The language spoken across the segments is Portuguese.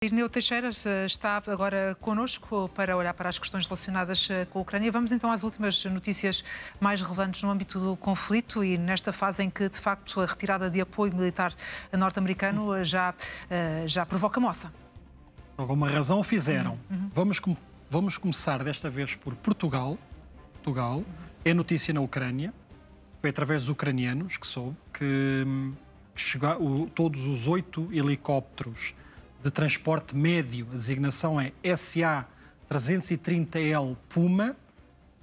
Irineu Teixeira está agora connosco para olhar para as questões relacionadas com a Ucrânia. Vamos então às últimas notícias mais relevantes no âmbito do conflito e nesta fase em que, de facto, a retirada de apoio militar norte-americano já provoca moça. Por alguma razão o fizeram. Vamos começar desta vez por Portugal. Portugal é notícia na Ucrânia. Foi através dos ucranianos que soube que todos os 8 helicópteros de transporte médio, a designação é SA-330L Puma,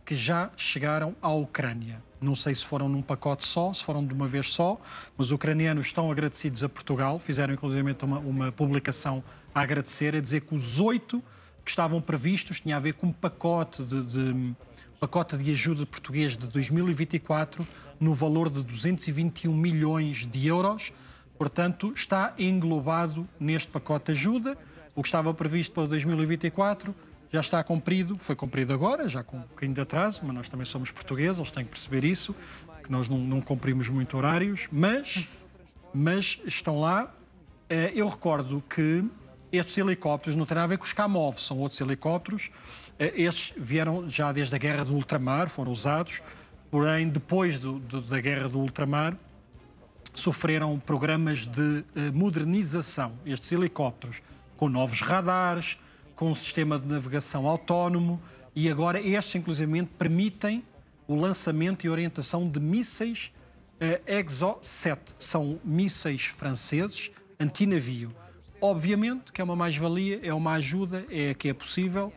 que já chegaram à Ucrânia. Não sei se foram num pacote só, se foram de uma vez só, mas os ucranianos estão agradecidos a Portugal, fizeram inclusive uma publicação a agradecer, a dizer que os 8 que estavam previstos tinha a ver com um pacote de ajuda português de 2024 no valor de 221 milhões de euros. Portanto, está englobado neste pacote de ajuda. O que estava previsto para 2024 já está cumprido, foi cumprido agora, já com um bocadinho de atraso, mas nós também somos portugueses, eles têm que perceber isso, que nós não cumprimos muito horários, mas estão lá. Eu recordo que estes helicópteros não têm nada a ver com os Kamov, são outros helicópteros. Estes vieram já desde a Guerra do Ultramar, foram usados, porém, depois da Guerra do Ultramar, sofreram programas de modernização. Estes helicópteros com novos radares, com um sistema de navegação autónomo e agora estes, inclusivamente, permitem o lançamento e orientação de mísseis Exo-7. São mísseis franceses antinavio. Obviamente que é uma mais-valia, é uma ajuda, é a que é possível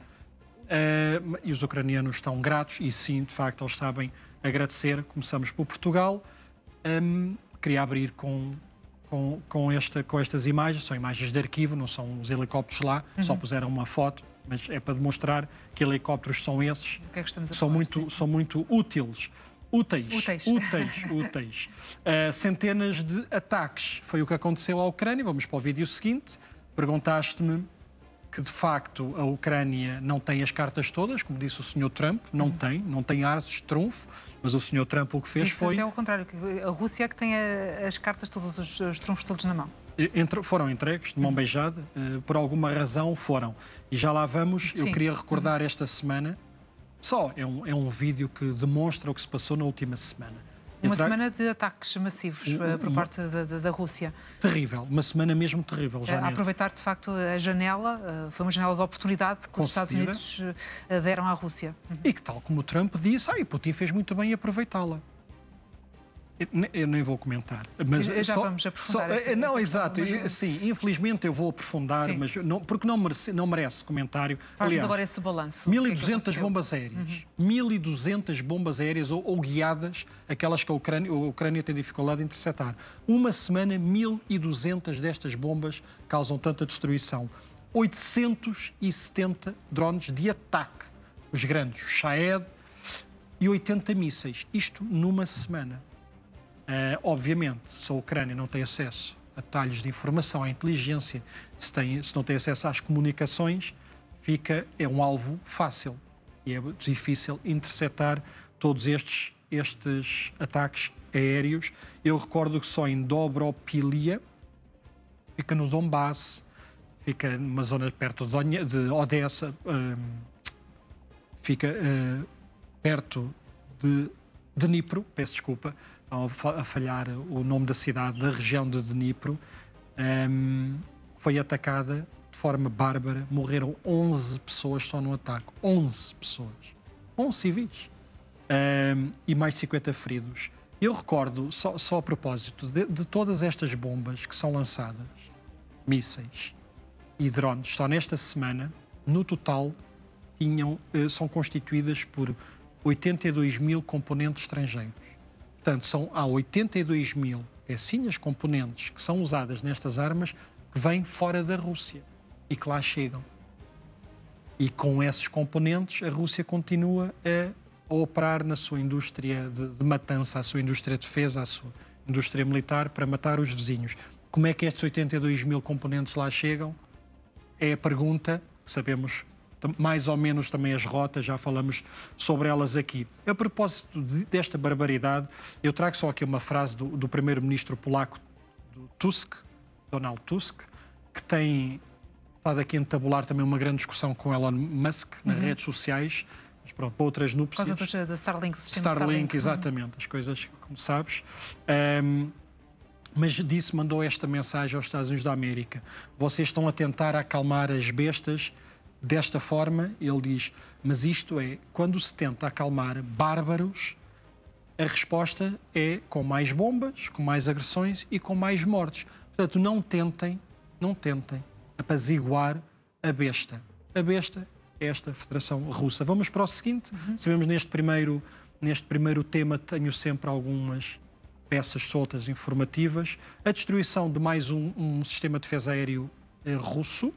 e os ucranianos estão gratos e sim, de facto, eles sabem agradecer. Começamos por Portugal. Queria abrir com estas imagens, são imagens de arquivo, não são os helicópteros lá, só puseram uma foto, mas é para demonstrar que helicópteros são esses, o que é que estamos a são falar, muito úteis. Centenas de ataques, foi o que aconteceu à Ucrânia. Vamos para o vídeo seguinte. Perguntaste-me que, de facto, a Ucrânia não tem as cartas todas, como disse o Sr. Trump, não tem ases de trunfo, mas o Sr. Trump o que fez foi... Até ao contrário, que a Rússia é que tem as cartas todas, os trunfos todos na mão. Foram entregues de mão beijada, por alguma razão foram. E já lá vamos, eu queria recordar esta semana, é um vídeo que demonstra o que se passou na última semana. Uma semana de ataques massivos por parte da Rússia. Terrível, uma semana mesmo terrível. A aproveitar, de facto, a janela, foi uma janela de oportunidade que os Estados Unidos deram à Rússia. E que, tal como o Trump disse, Putin fez muito bem em aproveitá-la. Eu nem vou comentar. Mas já vamos aprofundar. Não, exato. Sim, infelizmente eu vou aprofundar, mas porque não merece comentário. Faz-nos agora esse balanço. 1.200 bombas aéreas. 1.200 bombas aéreas ou guiadas, aquelas que a Ucrânia tem dificuldade em interceptar. Uma semana, 1.200 destas bombas causam tanta destruição. 870 drones de ataque. Os grandes, o Shahed, e 80 mísseis. Isto numa semana. Obviamente, se a Ucrânia não tem acesso a detalhes de informação, à inteligência, se não tem acesso às comunicações, é um alvo fácil e é difícil interceptar todos estes ataques aéreos. Eu recordo que só em Dobropilia, fica no Donbass, fica numa zona perto de Odessa, fica perto de Dnipro, peço desculpa, a falhar o nome da cidade, da região de Dnipro, foi atacada de forma bárbara. Morreram 11 pessoas só no ataque. 11 pessoas. 11 civis. E mais de 50 feridos. Eu recordo, só a propósito, de todas estas bombas que são lançadas, mísseis e drones, só nesta semana, no total, são constituídas por 82 mil componentes estrangeiros. Portanto, há 82 mil pecinhas, componentes que são usadas nestas armas que vêm fora da Rússia e que lá chegam. E com esses componentes a Rússia continua a operar na sua indústria de matança, a sua indústria de defesa, a sua indústria militar para matar os vizinhos. Como é que estes 82 mil componentes lá chegam? É a pergunta que sabemos mais ou menos também as rotas, já falamos sobre elas aqui. A propósito desta barbaridade, eu trago só aqui uma frase do primeiro-ministro polaco, do Tusk, Donald Tusk, que tem estado aqui a entabular também uma grande discussão com Elon Musk nas redes sociais, mas pronto, para outras núpcias. Por causa da Starlink. Starlink, exatamente, as coisas, como sabes. Mas mandou esta mensagem aos Estados Unidos da América. Vocês estão a tentar acalmar as bestas desta forma, ele diz, mas isto é, quando se tenta acalmar bárbaros, a resposta é com mais bombas, com mais agressões e com mais mortes. Portanto, não tentem apaziguar a besta. A besta é esta Federação Russa. Vamos para o seguinte. Sabemos neste primeiro tema tenho sempre algumas peças soltas informativas. A destruição de mais um sistema de defesa aéreo russo.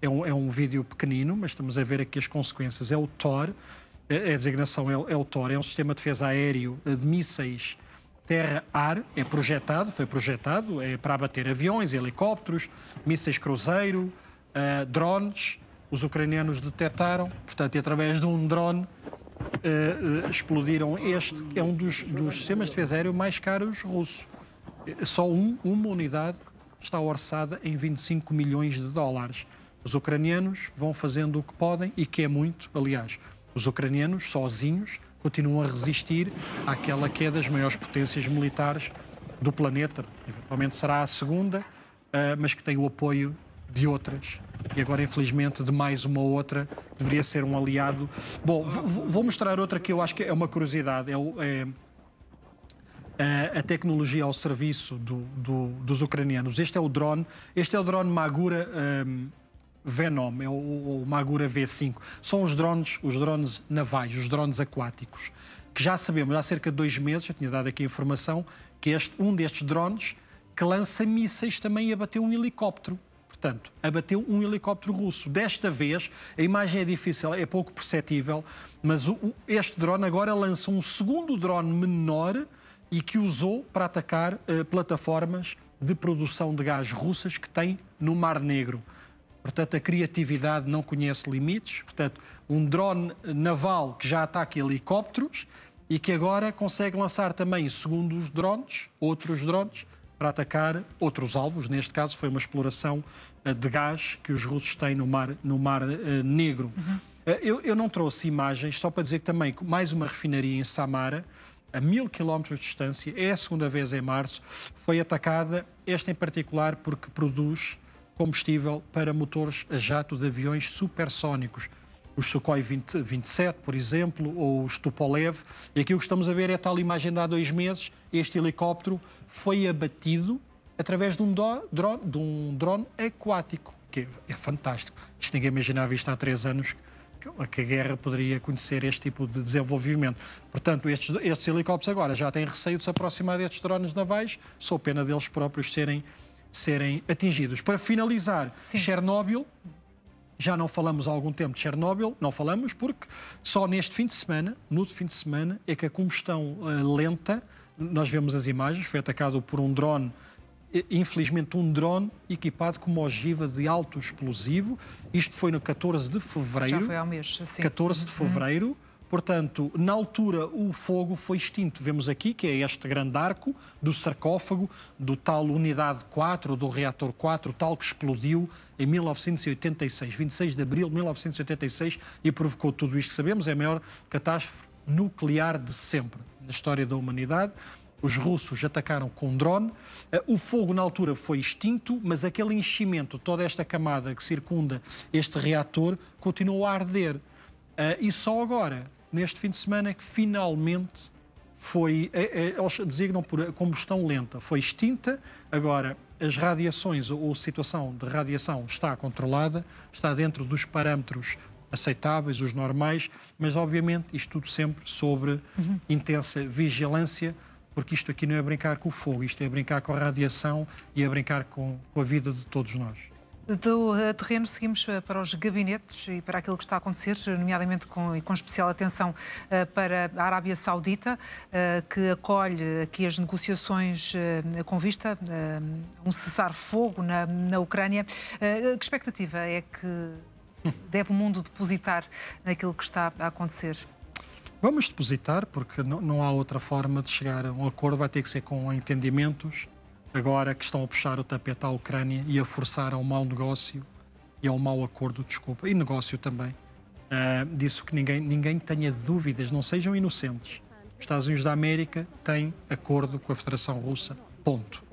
É um vídeo pequenino, mas estamos a ver aqui as consequências. É o Tor, a designação é o Tor, é um sistema de defesa aéreo de mísseis terra-ar, foi projetado, é para abater aviões, helicópteros, mísseis cruzeiro, drones. Os ucranianos detectaram, portanto, e através de um drone explodiram este, que é um dos sistemas de defesa aéreo mais caros russos. Só uma unidade está orçada em 25 milhões de dólares. Os ucranianos vão fazendo o que podem e que é muito, aliás. Os ucranianos, sozinhos, continuam a resistir àquela que é das maiores potências militares do planeta. Eventualmente será a segunda, mas que tem o apoio de outras. E agora, infelizmente, de mais uma outra, deveria ser um aliado. Bom, vou mostrar outra que eu acho que é uma curiosidade. A tecnologia ao serviço dos ucranianos. Este é o drone Magura Venom, é o Magura V5. São os drones navais, os drones aquáticos, que já sabemos há cerca de 2 meses, eu tinha dado aqui a informação, que um destes drones que lança mísseis também abateu um helicóptero. Portanto, abateu um helicóptero russo. Desta vez, a imagem é difícil, é pouco perceptível, mas este drone agora lança um segundo drone menor e que usou para atacar plataformas de produção de gás russas que tem no Mar Negro. Portanto, a criatividade não conhece limites. Portanto, um drone naval que já ataca helicópteros e que agora consegue lançar também, segundo os drones, outros drones, para atacar outros alvos. Neste caso, foi uma exploração de gás que os russos têm no Mar Negro. Eu não trouxe imagens, só para dizer que também mais uma refinaria em Samara, a 1000 km de distância, é a segunda vez em março, foi atacada, esta em particular porque produz combustível para motores a jato de aviões supersónicos. Os Sukhoi 27, por exemplo, ou os Tupolev. E aqui o que estamos a ver é a tal imagem de há 2 meses. Este helicóptero foi abatido através de um drone aquático, que é fantástisto. Isto ninguém imaginava isto há 3 anos, que a guerra poderia conhecer este tipo de desenvolvimento. Portanto, estes helicópteros agora já têm receio de se aproximar destes drones navais, só pena deles próprios serem atingidos. Para finalizar, sim. Chernobyl, já não falamos há algum tempo de Chernobyl, não falamos porque só no fim de semana, é que a combustão lenta, nós vemos as imagens, foi atacado por um drone, infelizmente um drone equipado com uma ogiva de alto explosivo. Isto foi no 14 de fevereiro. Já foi há um mês, sim. 14 de fevereiro. Portanto, na altura, o fogo foi extinto. Vemos aqui que é este grande arco do sarcófago, do tal unidade 4, do reator 4, tal que explodiu em 1986, 26 de abril de 1986, e provocou tudo isto que sabemos. É a maior catástrofe nuclear de sempre na história da humanidade. Os russos atacaram com um drone. O fogo, na altura, foi extinto, mas aquele enchimento, toda esta camada que circunda este reator, continuou a arder. E só agora, neste fim de semana, é que finalmente eles designam por combustão lenta. Foi extinta, agora as radiações ou a situação de radiação está controlada, está dentro dos parâmetros aceitáveis, os normais, mas obviamente isto tudo sempre sobre intensa vigilância, porque isto aqui não é brincar com o fogo, isto é brincar com a radiação e é brincar com a vida de todos nós. Do terreno seguimos para os gabinetes e para aquilo que está a acontecer, nomeadamente com especial atenção para a Arábia Saudita, que acolhe aqui as negociações com vista a um cessar-fogo na Ucrânia. Que expectativa é que deve o mundo depositar naquilo que está a acontecer? Vamos depositar, porque não há outra forma de chegar a um acordo, vai ter que ser com entendimentos. Agora que estão a puxar o tapete à Ucrânia e a forçar a um mau negócio e ao mau acordo, desculpa, e negócio também, disso que ninguém tenha dúvidas, não sejam inocentes. Os Estados Unidos da América têm acordo com a Federação Russa, ponto.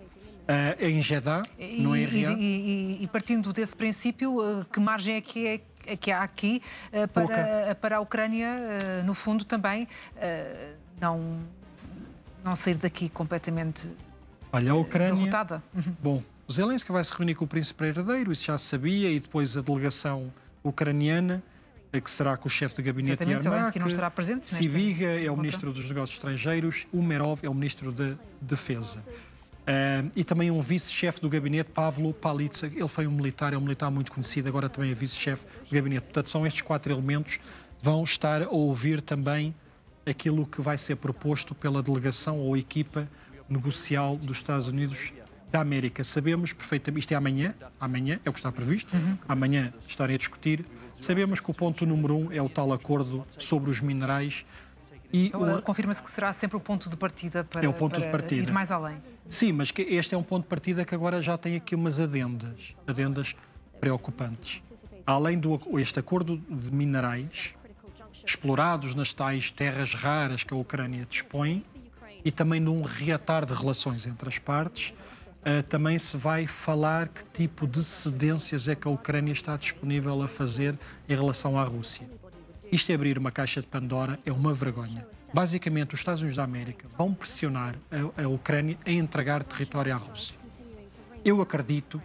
É em Jeddah, não é em Riad. E partindo desse princípio, que margem é que há aqui para a Ucrânia, no fundo, também não sair daqui completamente Olha, a Ucrânia, derrotada? Bom, Zelensky vai se reunir com o príncipe herdeiro, isso já se sabia, e depois a delegação ucraniana, que será com o chefe de gabinete Exatamente, Yermak, Zelensky não estará presente. Sibiga é o ministro dos Negócios Estrangeiros, Umerov é o ministro da Defesa. E também um vice-chefe do gabinete, Pavlo Palitsa, ele foi um militar, é um militar muito conhecido, agora também é vice-chefe do gabinete. Portanto, são estes 4 elementos que vão estar a ouvir também aquilo que vai ser proposto pela delegação ou equipa negocial dos Estados Unidos da América. Sabemos perfeitamente, isto é amanhã é o que está previsto, amanhã estarem a discutir. Sabemos que o ponto número 1 é o tal acordo sobre os minerais. E então, confirma-se que será sempre o ponto de partida para, ir mais além. Sim, mas que este é um ponto de partida que agora já tem aqui umas adendas preocupantes. Além este acordo de minerais explorados nas tais terras raras que a Ucrânia dispõe e também num reatar de relações entre as partes, também se vai falar que tipo de cedências é que a Ucrânia está disponível a fazer em relação à Rússia. Isto é abrir uma caixa de Pandora, é uma vergonha. Basicamente, os Estados Unidos da América vão pressionar a Ucrânia a entregar território à Rússia. Eu acredito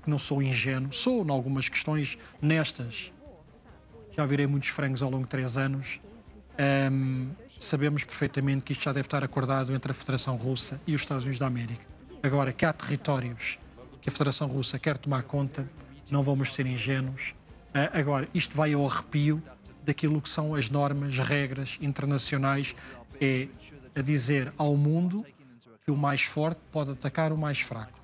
que não sou ingênuo, sou em algumas questões nestas. Já virei muitos frangos ao longo de 3 anos. Sabemos perfeitamente que isto já deve estar acordado entre a Federação Russa e os Estados Unidos da América. Agora, que há territórios que a Federação Russa quer tomar conta, não vamos ser ingênuos. Agora, isto vai ao arrepio daquilo que são as normas, regras internacionais, é a dizer ao mundo que o mais forte pode atacar o mais fraco.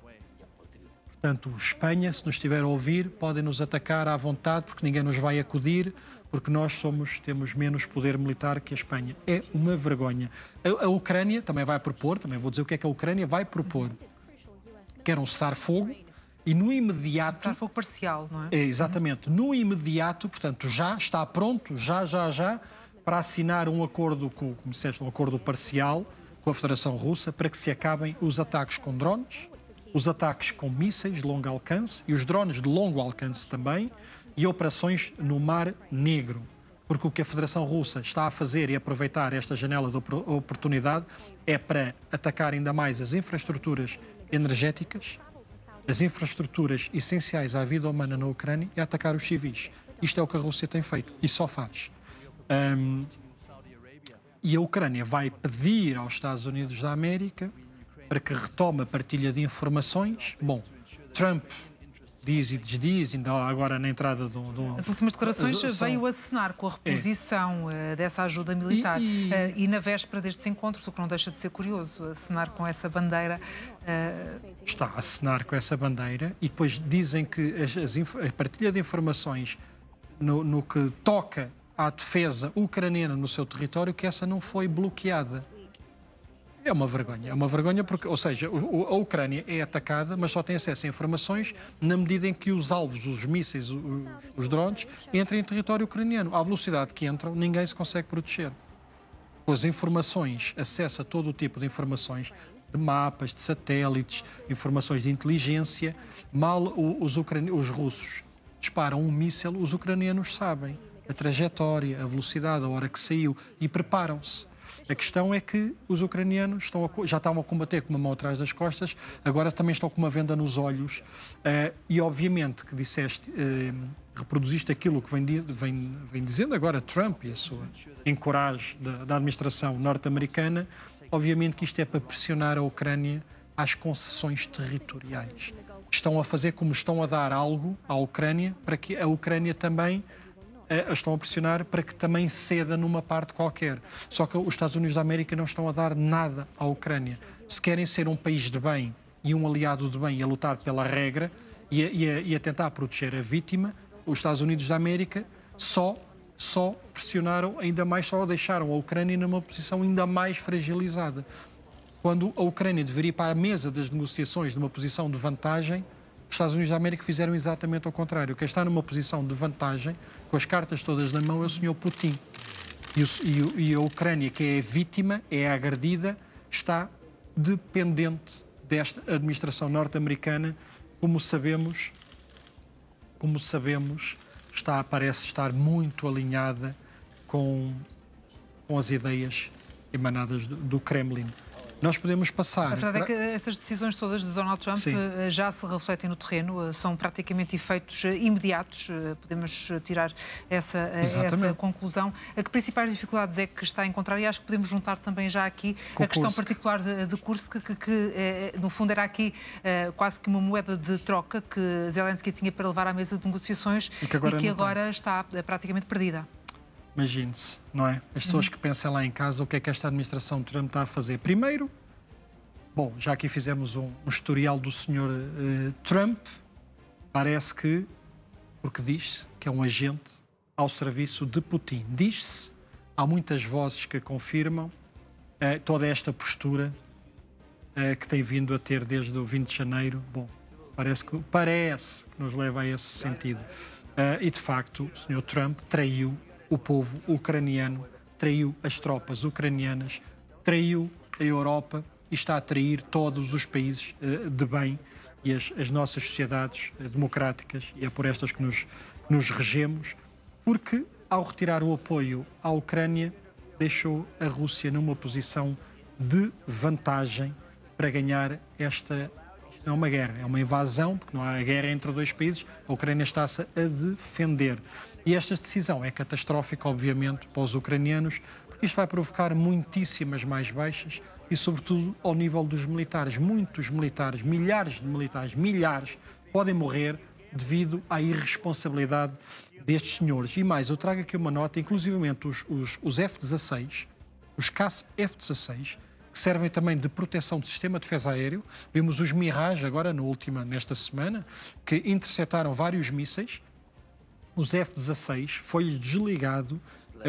Portanto, Espanha, se nos estiver a ouvir, podem nos atacar à vontade, porque ninguém nos vai acudir, porque nós temos menos poder militar que a Espanha. É uma vergonha. A Ucrânia também vai propor, também vou dizer o que é que a Ucrânia vai propor. Quer um cessar-fogo e no imediato... Cessar-fogo parcial, não é? É, exatamente. No imediato, portanto, já está pronto, já, para assinar um acordo, como disseste, um acordo parcial com a Federação Russa para que se acabem os ataques com drones, os ataques com mísseis de longo alcance e os drones de longo alcance também, e operações no Mar Negro. Porque o que a Federação Russa está a fazer e aproveitar esta janela de oportunidade é para atacar ainda mais as infraestruturas energéticas, as infraestruturas essenciais à vida humana na Ucrânia e atacar os civis. Isto é o que a Rússia tem feito e só faz. E a Ucrânia vai pedir aos Estados Unidos da América para que retome a partilha de informações. Bom, Trump diz e desdiz, ainda agora na entrada do... As últimas declarações veio acenar com a reposição dessa ajuda militar e na véspera destes encontros, o que não deixa de ser curioso, acenar com essa bandeira. Está a acenar com essa bandeira e depois dizem que a partilha de informações no que toca à defesa ucraniana no seu território, que essa não foi bloqueada. É uma vergonha porque, ou seja, a Ucrânia é atacada, mas só tem acesso a informações na medida em que os alvos, os mísseis, os drones, entram em território ucraniano. À velocidade que entram, ninguém se consegue proteger. Com as informações, acesso a todo o tipo de informações, de mapas, de satélites, informações de inteligência, mal os russos disparam um míssil, os ucranianos sabem a trajetória, a velocidade, a hora que saiu e preparam-se. A questão é que os ucranianos já estavam a combater com uma mão atrás das costas, agora também estão com uma venda nos olhos e obviamente que reproduziste aquilo que vem dizendo agora Trump e a sua encoragem da administração norte-americana, obviamente que isto é para pressionar a Ucrânia às concessões territoriais. Estão a fazer como estão a dar algo à Ucrânia para que a Ucrânia também... estão a pressionar para que também ceda numa parte qualquer. Só que os Estados Unidos da América não estão a dar nada à Ucrânia. Se querem ser um país de bem e um aliado de bem a lutar pela regra e a tentar proteger a vítima, os Estados Unidos da América só pressionaram ainda mais, só deixaram a Ucrânia numa posição ainda mais fragilizada. Quando a Ucrânia deveria ir para a mesa das negociações numa posição de vantagem, Os Estados Unidos da América fizeram exatamente ao contrário. Quem está numa posição de vantagem, com as cartas todas na mão, é o Sr. Putin. E a Ucrânia, que é a vítima, é a agredida, está dependente desta administração norte-americana, como sabemos, parece estar muito alinhada com as ideias emanadas do Kremlin. Nós podemos passar... A verdade é que essas decisões todas de Donald Trump já se refletem no terreno, são praticamente efeitos imediatos, podemos tirar essa conclusão. A que principais dificuldades é que está a encontrar? E acho que podemos juntar também já aqui a questão particular de Kursk, que no fundo era aqui quase que uma moeda de troca que Zelensky tinha para levar à mesa de negociações e que agora está praticamente perdida. Imagine-se, não é? As pessoas que pensam lá em casa o que é que esta administração de Trump está a fazer. Primeiro, bom, já aqui fizemos um historial do Sr. Trump, parece que, porque diz-se que é um agente ao serviço de Putin. Diz-se, há muitas vozes que confirmam toda esta postura que tem vindo a ter desde o 20 de janeiro. Bom, parece que nos leva a esse sentido. E, de facto, o Sr. Trump traiu o povo ucraniano, traiu as tropas ucranianas, traiu a Europa e está a trair todos os países de bem e as nossas sociedades democráticas, e é por estas que nos regemos, porque ao retirar o apoio à Ucrânia deixou a Rússia numa posição de vantagem para ganhar esta... Isto não é uma guerra, é uma invasão, porque não há guerra entre dois países, a Ucrânia está-se a defender. E esta decisão é catastrófica, obviamente, para os ucranianos, porque isto vai provocar muitíssimas mais baixas e, sobretudo, ao nível dos militares. Muitos militares, milhares de militares, podem morrer devido à irresponsabilidade destes senhores. E mais, eu trago aqui uma nota, inclusivamente os F-16, os caça F-16, que servem também de proteção do sistema de defesa aéreo. Vimos os Mirage agora, nesta semana, que interceptaram vários mísseis. Os F-16 foi-lhes desligado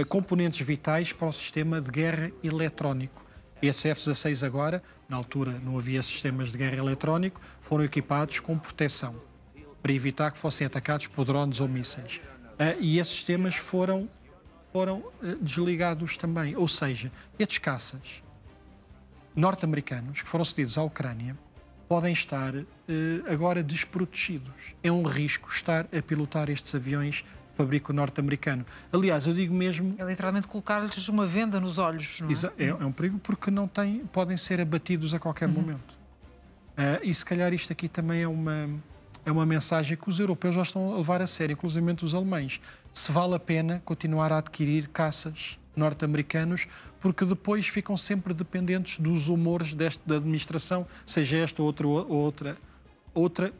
componentes vitais para o sistema de guerra eletrónico. Esses F-16 agora, na altura não havia sistemas de guerra eletrónico, foram equipados com proteção, para evitar que fossem atacados por drones ou mísseis. E esses sistemas foram desligados também. Ou seja, estes caças norte-americanos que foram cedidos à Ucrânia podem estar agora desprotegidos. É um risco estar a pilotar estes aviões fabrico norte-americano. Aliás, eu digo mesmo... É literalmente colocar-lhes uma venda nos olhos, não é? É um perigo porque podem ser abatidos a qualquer momento. E se calhar isto aqui também é uma mensagem que os europeus já estão a levar a sério, inclusive os alemães. Se vale a pena continuar a adquirir caças norte-americanos, porque depois ficam sempre dependentes dos humores da administração, seja esta ou outra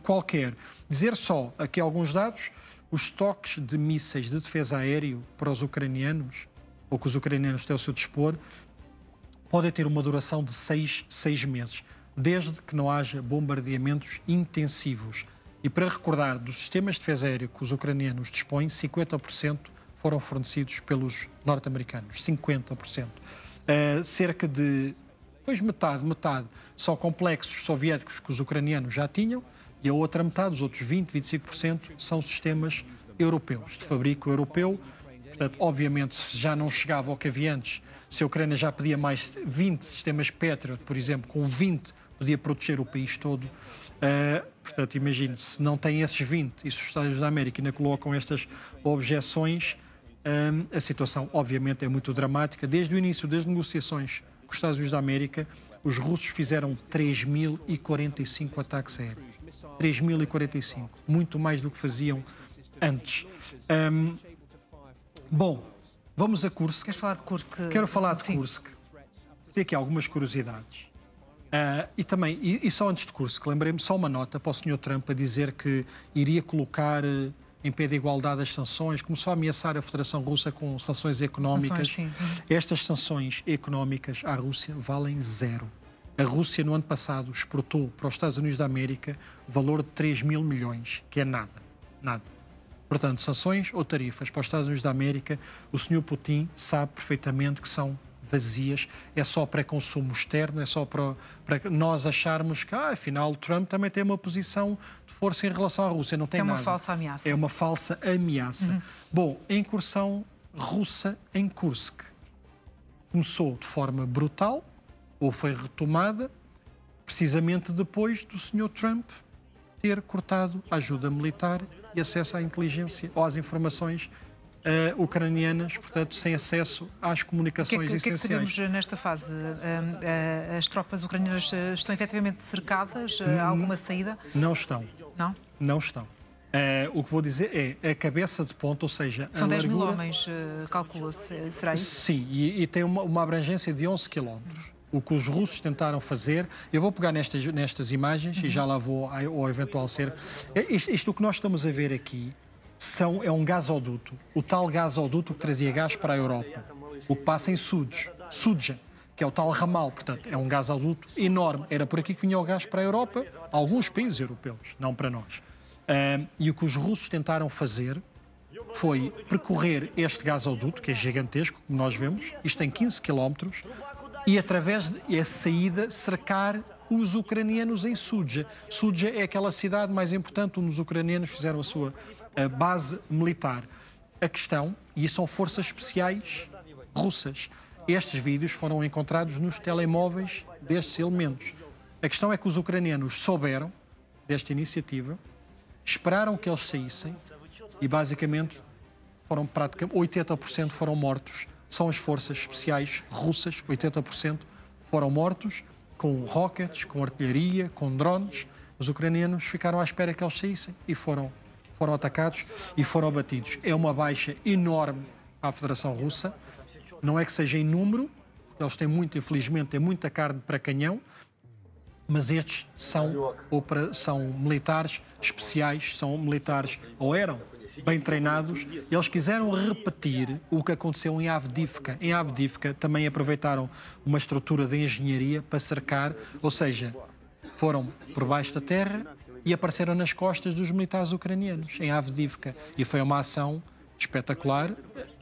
qualquer. Dizer só aqui alguns dados: os estoques de mísseis de defesa aéreo para os ucranianos, ou que os ucranianos têm ao seu dispor, podem ter uma duração de 6 meses, desde que não haja bombardeamentos intensivos. E para recordar, dos sistemas de defesa aéreo que os ucranianos dispõem, 50% foram fornecidos pelos norte-americanos. 50%. Cerca de, metade, são complexos soviéticos que os ucranianos já tinham, e a outra metade, os outros 25%, são sistemas europeus, de fabrico europeu. Portanto, obviamente, se já não chegava ao que havia antes, se a Ucrânia já pedia mais 20 sistemas Patriot, por exemplo, com 20 podia proteger o país todo. Portanto, imagine, se não tem esses 20 e se os Estados Unidos da América ainda colocam estas objeções, a situação, obviamente, é muito dramática. Desde o início das negociações com os Estados Unidos da América, os russos fizeram 3.045 ataques aéreos. 3.045. Muito mais do que faziam antes. Bom, vamos a Kursk. Queres falar de Kursk? Quero falar de Kursk. Tem aqui algumas curiosidades. E também, e só antes de Kursk, lembrei-me só uma nota para o Sr. Trump a dizer que iria colocar em pé de igualdade as sanções, começou a ameaçar a Federação Russa com sanções económicas. Estas sanções económicas à Rússia valem zero. A Rússia, no ano passado, exportou para os Estados Unidos da América o valor de 3.000 milhões, que é nada. Nada. Portanto, sanções ou tarifas para os Estados Unidos da América, o Sr. Putin sabe perfeitamente que são vazias, é só para consumo externo, é só para nós acharmos que, afinal, o Trump também tem uma posição de força em relação à Rússia. Não tem nada. É uma falsa ameaça. É uma falsa ameaça. Bom, a incursão russa em Kursk começou de forma brutal, ou foi retomada, precisamente depois do Sr. Trump ter cortado a ajuda militar e acesso à inteligência ou às informações ucranianas, portanto, sem acesso às comunicações essenciais. O que é que sabemos nesta fase? As tropas ucranianas estão efetivamente cercadas? Há alguma saída? Não estão. Não? Não estão. O que vou dizer é a cabeça de ponto, ou seja... São 10 mil homens, calcula-se, será isso? Sim, e tem uma abrangência de 11 quilómetros. O que os russos tentaram fazer... Eu vou pegar nestas imagens e já lá vou ao eventual cerco. Isto que nós estamos a ver aqui é um gasoduto. O tal gasoduto que trazia gás para a Europa. O que passa em Sudzha, que é o tal ramal. Portanto, é um gasoduto enorme. Era por aqui que vinha o gás para a Europa, alguns países europeus, não para nós. E o que os russos tentaram fazer foi percorrer este gasoduto, que é gigantesco, como nós vemos. Isto tem 15 quilómetros. E, através dessa saída, cercar os ucranianos em Sudzha. Sudzha é aquela cidade mais importante onde os ucranianos fizeram a sua base militar. A questão, e são forças especiais russas, estes vídeos foram encontrados nos telemóveis destes elementos. A questão é que os ucranianos souberam desta iniciativa, esperaram que eles saíssem e, basicamente, praticamente 80% foram mortos. São as forças especiais russas, 80% foram mortos, com rockets, com artilharia, com drones. Os ucranianos ficaram à espera que eles saíssem e foram atacados e foram abatidos. É uma baixa enorme à Federação Russa. Não é que seja em número, eles têm infelizmente, têm muita carne para canhão, mas estes são militares especiais, são militares, ou eram, bem treinados. Eles quiseram repetir o que aconteceu em Avdiivka. Em Avdiivka também aproveitaram uma estrutura de engenharia para cercar, ou seja, foram por baixo da terra e apareceram nas costas dos militares ucranianos, em Avdiivka. E foi uma ação espetacular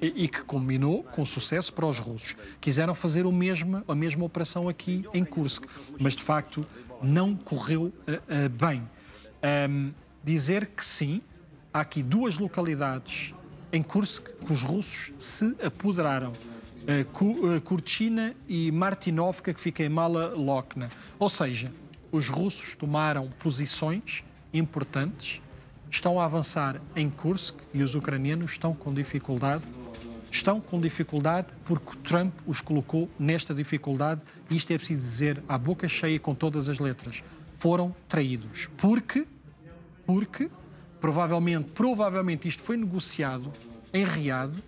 e que culminou com sucesso para os russos. Quiseram fazer a mesma operação aqui em Kursk, mas de facto não correu bem. Dizer que sim, há aqui duas localidades em Kursk que os russos se apoderaram. Kurchina e Martinovka, que fica em Mala Lokna. Ou seja, os russos tomaram posições importantes, estão a avançar em Kursk e os ucranianos estão com dificuldade. Estão com dificuldade porque Trump os colocou nesta dificuldade e isto é preciso dizer à boca cheia com todas as letras. Foram traídos. Porque provavelmente isto foi negociado em Riad,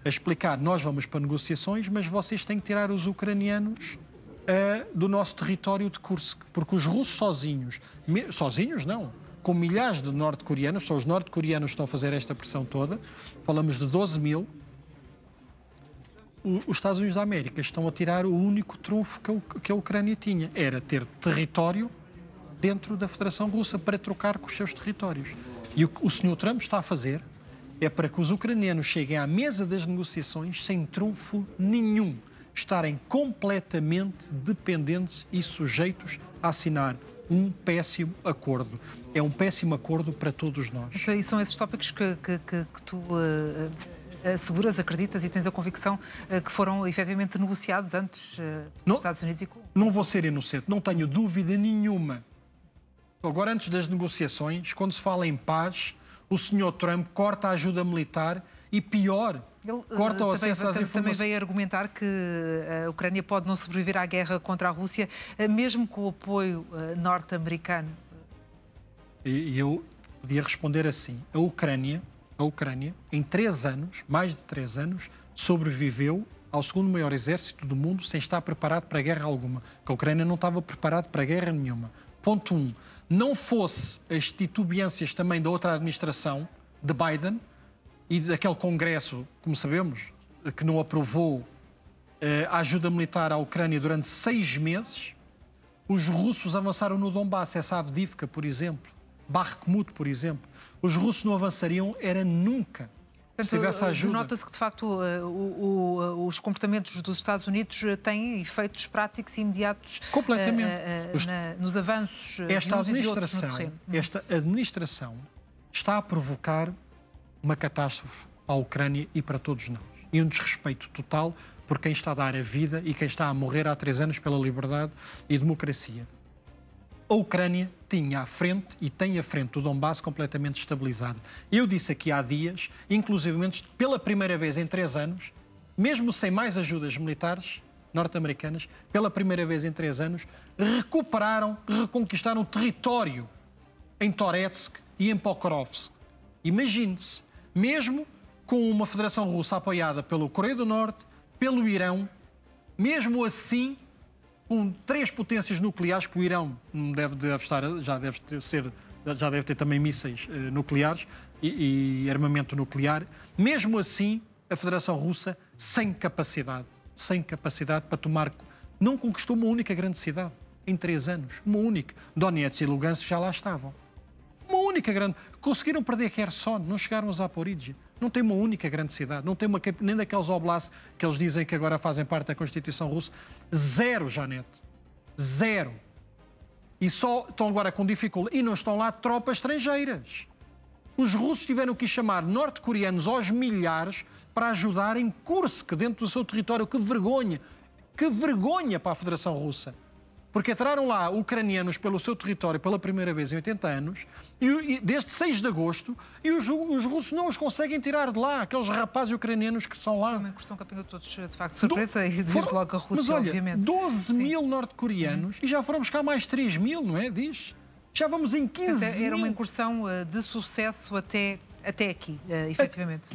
a explicar, nós vamos para negociações, mas vocês têm que tirar os ucranianos do nosso território de Kursk, porque os russos sozinhos não, com milhares de norte-coreanos, são os norte-coreanos que estão a fazer esta pressão toda, falamos de 12 mil, os Estados Unidos da América estão a tirar o único trunfo que a Ucrânia tinha, era ter território dentro da Federação Russa para trocar com os seus territórios. E o que o Sr. Trump está a fazer é para que os ucranianos cheguem à mesa das negociações sem trunfo nenhum, estarem completamente dependentes e sujeitos a assinar um péssimo acordo. É um péssimo acordo para todos nós. E são esses tópicos que tu asseguras, acreditas e tens a convicção que foram efetivamente negociados antes dos Estados Unidos e com... Não vou ser inocente, não tenho dúvida nenhuma. Agora, antes das negociações, quando se fala em paz, o Sr. Trump corta a ajuda militar e, pior, corta o acesso às informações. Também veio argumentar que a Ucrânia pode não sobreviver à guerra contra a Rússia, mesmo com o apoio norte-americano. E eu podia responder assim. A Ucrânia, em 3 anos, mais de 3 anos, sobreviveu ao segundo maior exército do mundo sem estar preparado para guerra alguma. Que a Ucrânia não estava preparada para guerra nenhuma. Ponto 1. Não fosse as titubeâncias também da outra administração, de Biden, e daquele Congresso, como sabemos, que não aprovou a ajuda militar à Ucrânia durante 6 meses, os russos avançaram no Donbass, essa Avdiivka, por exemplo, Bakhmut, por exemplo. Os russos não avançariam, era nunca, Portanto, se tivesse ajuda... Nota-se que, de facto, os comportamentos dos Estados Unidos têm efeitos práticos e imediatos completamente. Nos avanços esta de uns e de outros no terreno. Esta administração está a provocar uma catástrofe à Ucrânia e para todos nós. E um desrespeito total por quem está a dar a vida e quem está a morrer há 3 anos pela liberdade e democracia. A Ucrânia tinha à frente e tem à frente o Donbass completamente estabilizado. Eu disse aqui há dias, inclusivamente pela primeira vez em 3 anos, mesmo sem mais ajudas militares norte-americanas, pela primeira vez em 3 anos, reconquistaram o território em Toretsk e em Pokrovsk. Imagine-se, mesmo com uma Federação Russa apoiada pela Coreia do Norte, pelo Irão, mesmo assim, com 3 potências nucleares, que o Irão já deve ter também mísseis nucleares e armamento nuclear, mesmo assim, a Federação Russa sem capacidade para tomar... Não conquistou uma única grande cidade em 3 anos, uma única. Donetsk e Lugansk já lá estavam. Uma única grande... Conseguiram perder Kherson, não chegaram a Zaporizhzhia. Não tem uma única grande cidade, não tem nem daqueles oblasts que eles dizem que agora fazem parte da Constituição Russa. 0, Janete. 0. E só estão agora com dificuldade. E não estão lá tropas estrangeiras. Os russos tiveram que chamar norte-coreanos aos milhares para ajudar em Kursk, dentro do seu território. Que vergonha! Que vergonha para a Federação Russa! Porque entraram lá ucranianos pelo seu território pela primeira vez em 80 anos, desde 6 de agosto, e os russos não os conseguem tirar de lá, aqueles rapazes ucranianos que são lá. Foi uma incursão que apanhou todos, de facto, de surpresa, e desde logo a Rússia, mas olha, obviamente. 12 mil norte-coreanos, e já foram buscar mais 3 mil, não é? Diz? Já vamos em 15 mil. Era uma incursão de sucesso até aqui, efetivamente.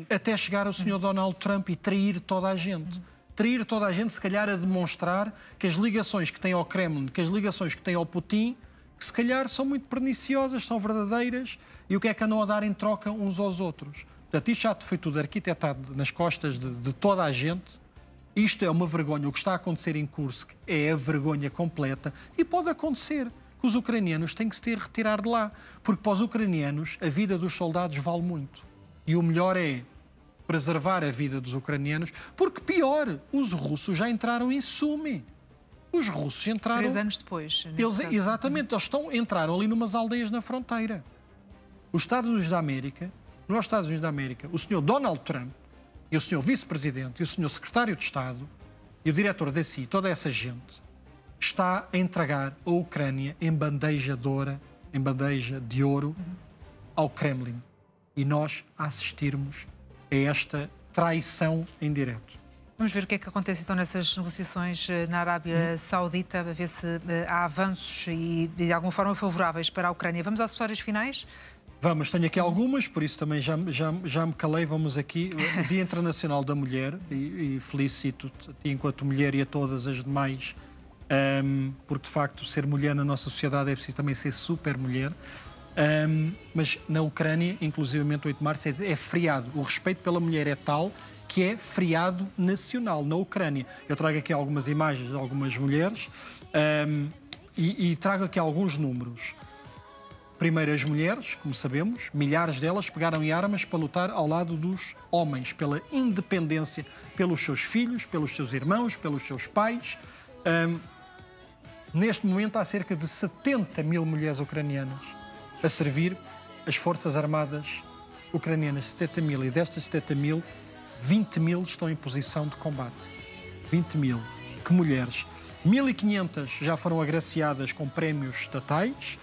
Até chegar ao Sr. Donald Trump e trair toda a gente. Trair toda a gente, se calhar a demonstrar que as ligações que tem ao Kremlin, que as ligações que tem ao Putin, que se calhar são muito perniciosas, são verdadeiras, e o que é que andam a dar em troca uns aos outros. Portanto, isto já foi tudo arquitetado nas costas de toda a gente. Isto é uma vergonha. O que está a acontecer em Kursk é a vergonha completa, e pode acontecer que os ucranianos têm que se retirar de lá, porque para os ucranianos a vida dos soldados vale muito. E o melhor é preservar a vida dos ucranianos, porque pior, os russos já entraram em Sumy. Os russos entraram... 3 anos depois. Exatamente, eles entraram ali numas aldeias na fronteira. Os Estados Unidos da América, nos Estados Unidos da América, o Sr. Donald Trump e o Sr. Vice-Presidente e o Sr. Secretário de Estado e o Diretor da CIA, toda essa gente, está a entregar a Ucrânia em bandeja de ouro ao Kremlin. E nós a assistirmos a esta traição em direto. Vamos ver o que é que acontece então nessas negociações na Arábia Saudita, a ver se há avanços e de alguma forma favoráveis para a Ucrânia. Vamos às histórias finais? Vamos, tenho aqui algumas, por isso também já me calei. Vamos aqui, o Dia Internacional da Mulher, e felicito-te a ti enquanto mulher e a todas as demais, porque de facto ser mulher na nossa sociedade é preciso também ser super mulher. Mas na Ucrânia, inclusivamente 8 de março, é feriado. O respeito pela mulher é tal que é feriado nacional na Ucrânia. Eu trago aqui algumas imagens de algumas mulheres e trago aqui alguns números. Primeiro, as mulheres, como sabemos, milhares delas pegaram em armas para lutar ao lado dos homens, pela independência, pelos seus filhos, pelos seus irmãos, pelos seus pais. Neste momento há cerca de 70 mil mulheres ucranianas a servir as Forças Armadas ucranianas, 70 mil, e destas 70 mil, 20 mil estão em posição de combate. 20 mil. Que mulheres! 1.500 já foram agraciadas com prémios estatais,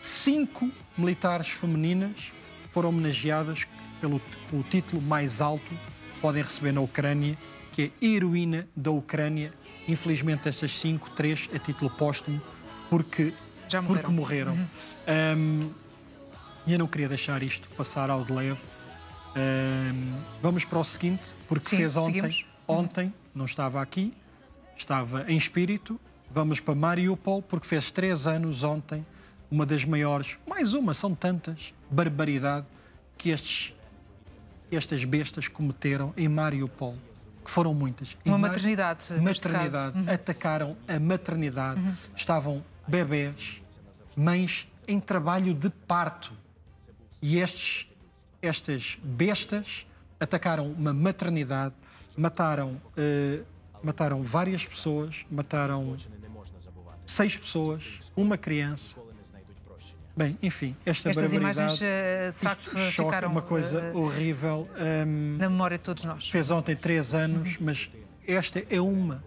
5 militares femininas foram homenageadas com o título mais alto que podem receber na Ucrânia, que é Heroína da Ucrânia. Infelizmente estas 5, 3 a título póstumo, porque morreram. E eu não queria deixar isto passar ao de leve. Vamos para o seguinte, porque sim, fez ontem, não estava aqui, estava em espírito. Vamos para Mariupol, porque fez 3 anos ontem, uma das maiores, mais uma, são tantas, barbaridade que estas bestas cometeram em Mariupol, que foram muitas. Uma maternidade, atacaram a maternidade, estavam bebés, mães em trabalho de parto. E estes estas bestas atacaram uma maternidade, mataram várias pessoas, mataram 6 pessoas, uma criança. Bem, enfim, estas imagens, de facto, ficaram uma coisa horrível. Na memória de todos nós. Fez ontem 3 anos, mas esta é uma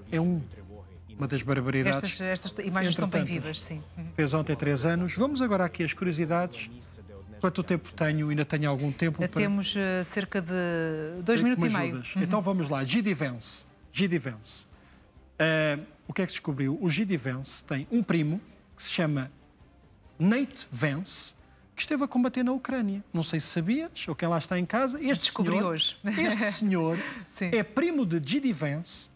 das barbaridades. Estas imagens estão bem vivas, sim. Fez ontem 3 anos. Vamos agora aqui às curiosidades. Quanto tempo tenho? Ainda tenho algum tempo? Temos cerca de 2 minutos e meio. Então vamos lá. J.D. Vance. O que é que se descobriu? O J.D. Vance tem um primo que se chama Nate Vance, que esteve a combater na Ucrânia. Não sei se sabias, ou quem lá está em casa. Descobri hoje. Este senhor é primo de J.D. Vance.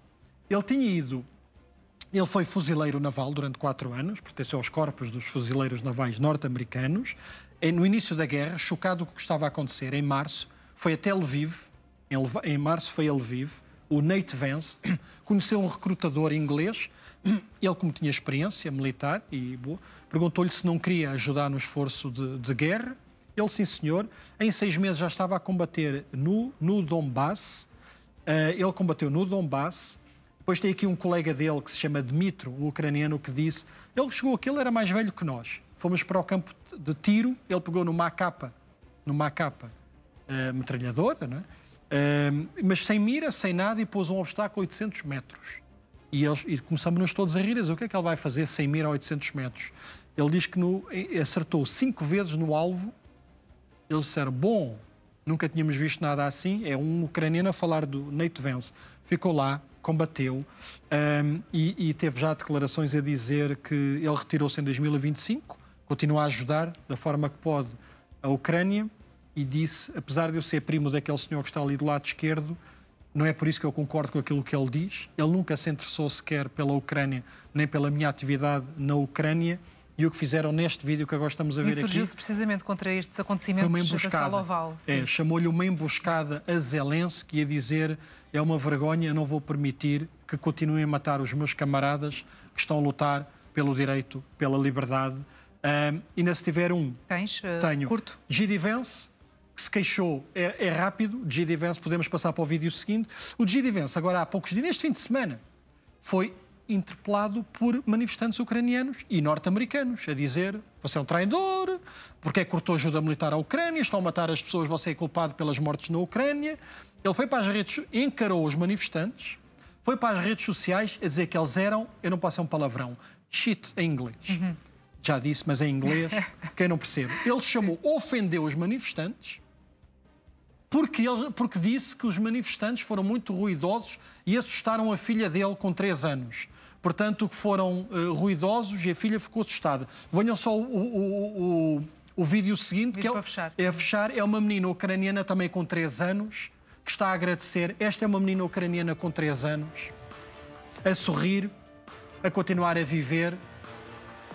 Ele foi fuzileiro naval durante 4 anos, pertenceu aos corpos dos fuzileiros navais norte-americanos. No início da guerra, chocado com o que estava a acontecer, em março, foi até Lviv. Em março foi a Lviv. O Nate Vance conheceu um recrutador inglês. Ele, como tinha experiência militar, perguntou-lhe se não queria ajudar no esforço de guerra. Ele, sim senhor, em 6 meses já estava a combater no Donbass. Ele combateu no Donbass. Depois tem aqui um colega dele que se chama Dmitro, um ucraniano, que disse... Ele chegou aqui, ele era mais velho que nós. Fomos para o campo de tiro, ele pegou numa AK metralhadora, não é? Mas sem mira, sem nada, e pôs um obstáculo a 800 metros. E começamos-nos todos a rir, a dizer, o que é que ele vai fazer sem mira a 800 metros? Ele diz que acertou 5 vezes no alvo. Eles disseram, bom, nunca tínhamos visto nada assim. É um ucraniano a falar do Nate Vance. Ficou lá, combateu e teve já declarações a dizer que ele retirou-se em 2025, continua a ajudar da forma que pode a Ucrânia e disse, apesar de eu ser primo daquele senhor que está ali do lado esquerdo, não é por isso que eu concordo com aquilo que ele diz. Ele nunca se interessou sequer pela Ucrânia, nem pela minha atividade na Ucrânia. E o que fizeram neste vídeo que agora estamos a ver aqui... surgiu-se precisamente contra estes acontecimentos da Sala Oval. Chamou-lhe uma emboscada a Zelensky, a dizer, é uma vergonha, eu não vou permitir que continuem a matar os meus camaradas que estão a lutar pelo direito, pela liberdade. Ainda se tiver tenho. Curto. J.D. Vance, que se queixou, é rápido. J.D. Vance, podemos passar para o vídeo seguinte. O J.D. Vance, agora há poucos dias, neste fim de semana, foi interpelado por manifestantes ucranianos e norte-americanos, a dizer, você é um traidor, porque é que cortou ajuda militar à Ucrânia, estão a matar as pessoas, você é culpado pelas mortes na Ucrânia. Ele foi para as redes, encarou os manifestantes, foi para as redes sociais a dizer que eles eram, eu não posso ser um palavrão, shit em inglês. Já disse, mas em inglês, quem não percebe. Ele ofendeu os manifestantes, porque disse que os manifestantes foram muito ruidosos e assustaram a filha dele com 3 anos. Portanto, que foram ruidosos e a filha ficou assustada. Venham só o vídeo seguinte, que é uma menina ucraniana também com 3 anos, que está a agradecer. Esta é uma menina ucraniana com 3 anos, a sorrir, a continuar a viver.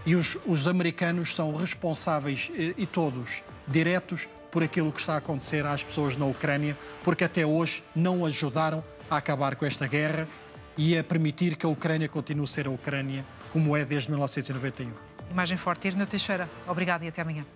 E os americanos são responsáveis, e todos, diretos, por aquilo que está a acontecer às pessoas na Ucrânia, porque até hoje não ajudaram a acabar com esta guerra e a permitir que a Ucrânia continue a ser a Ucrânia como é desde 1991. Imagem forte. Irina Teixeira, obrigada e até amanhã.